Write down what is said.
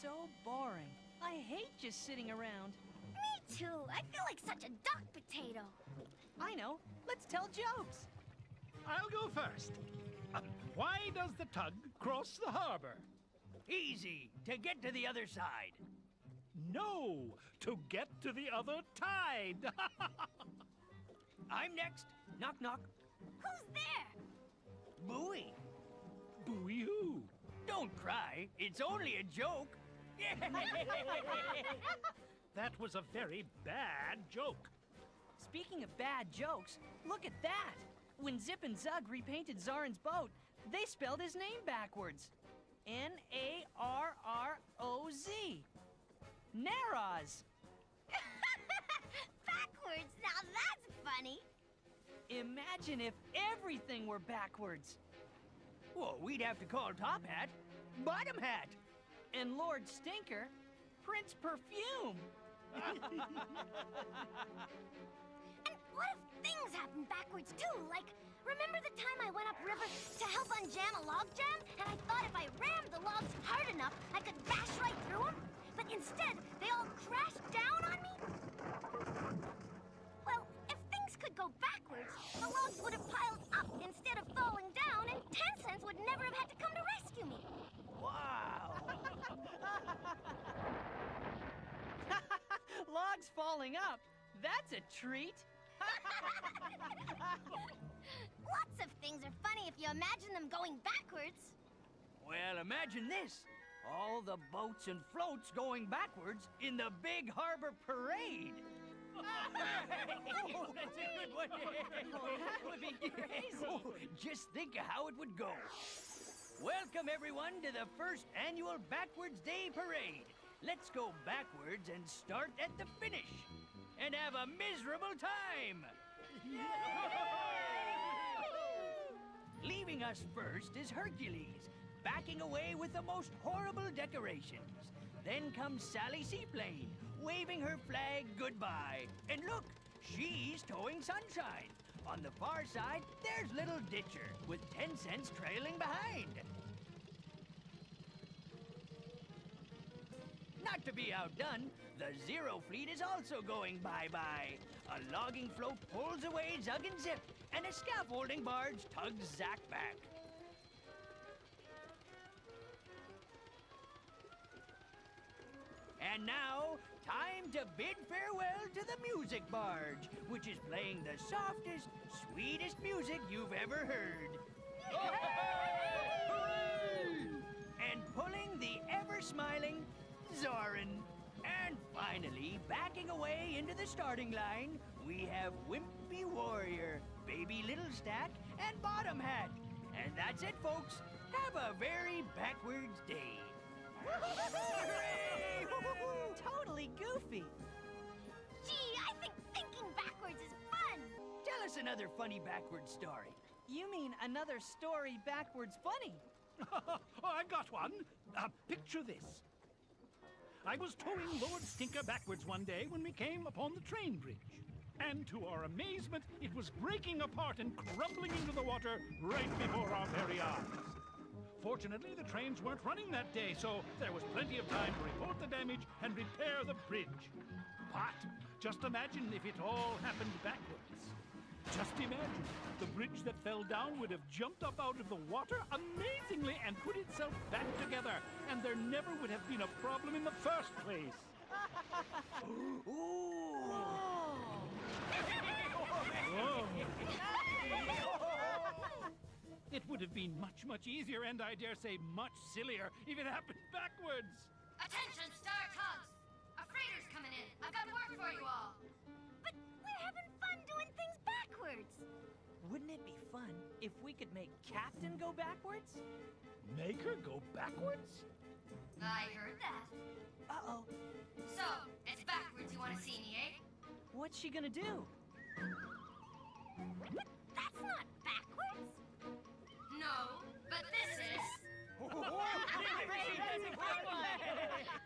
so boring. I hate just sitting around. Me too. I feel like such a duck potato. I know. Let's tell jokes. I'll go first. Why does the tug cross the harbor? Easy, to get to the other side. No, to get to the other tide. I'm next. Knock, knock. Who's there? Buoy. Buoy who? Don't cry. It's only a joke. That was a very bad joke. Speaking of bad jokes, look at that. When Zip and Zug repainted Zarin's boat, they spelled his name backwards. N-A-R-R-O-Z. Naroz. Backwards? Now that's funny. Imagine if everything were backwards. Well, we'd have to call Top Hat Bottom Hat. And Lord Stinker, Prince Perfume. And what if things happen backwards too? Like, remember the time I went upriver to help unjam a log jam? And I thought if I rammed the logs hard enough, I could bash right through them? But instead, they all crashed down on me? Well, if things could go backwards, the logs would have piled up instead of falling down, and 10 cents would never have had to come to rescue me. Wow. Logs falling up. That's a treat. Lots of things are funny if you imagine them going backwards. Well, imagine this. All the boats and floats going backwards in the big harbor parade. That's a good one. That would be crazy. Just think of how it would go. Welcome, everyone, to the first annual Backwards Day Parade. Let's go backwards and start at the finish. And have a miserable time. Leaving us first is Hercules, backing away with the most horrible decorations. Then comes Sally Seaplane, waving her flag goodbye. And look, she's towing Sunshine. On the far side, there's Little Ditcher, with 10 cents trailing behind. Not to be outdone, the Zero Fleet is also going bye-bye. A logging float pulls away Zug and Zip, and a scaffolding barge tugs Zack back. And now, time to bid farewell to the music barge, which is playing the softest, sweetest music you've ever heard. And pulling the ever-smiling Zorin. And finally, backing away into the starting line, we have Wimpy Warrior, Baby Little Stack, and Bottom Hat. And that's it, folks. Have a very backwards day. Hooray! Totally goofy. Gee, I think thinking backwards is fun. Tell us another funny backwards story. You mean another story backwards funny? Oh, I've got one. Picture this. I was towing Lord Stinker backwards one day when we came upon the train bridge. And to our amazement, it was breaking apart and crumbling into the water right before our very eyes. Fortunately, the trains weren't running that day, so there was plenty of time to report the damage and repair the bridge. But just imagine if it all happened backwards. Just imagine, the bridge that fell down would have jumped up out of the water amazingly and put itself back together, and there never would have been a problem in the first place. It would have been much, much easier, and I dare say much sillier, if it happened backwards. Attention, Star Tugs! A freighter's coming in. I've got work for you all. But we're having fun doing things backwards. Wouldn't it be fun if we could make Captain go backwards? Make her go backwards? I heard that. Uh-oh. So, it's backwards you want to see me, eh? What's she gonna do? But that's not backwards. No, but this is.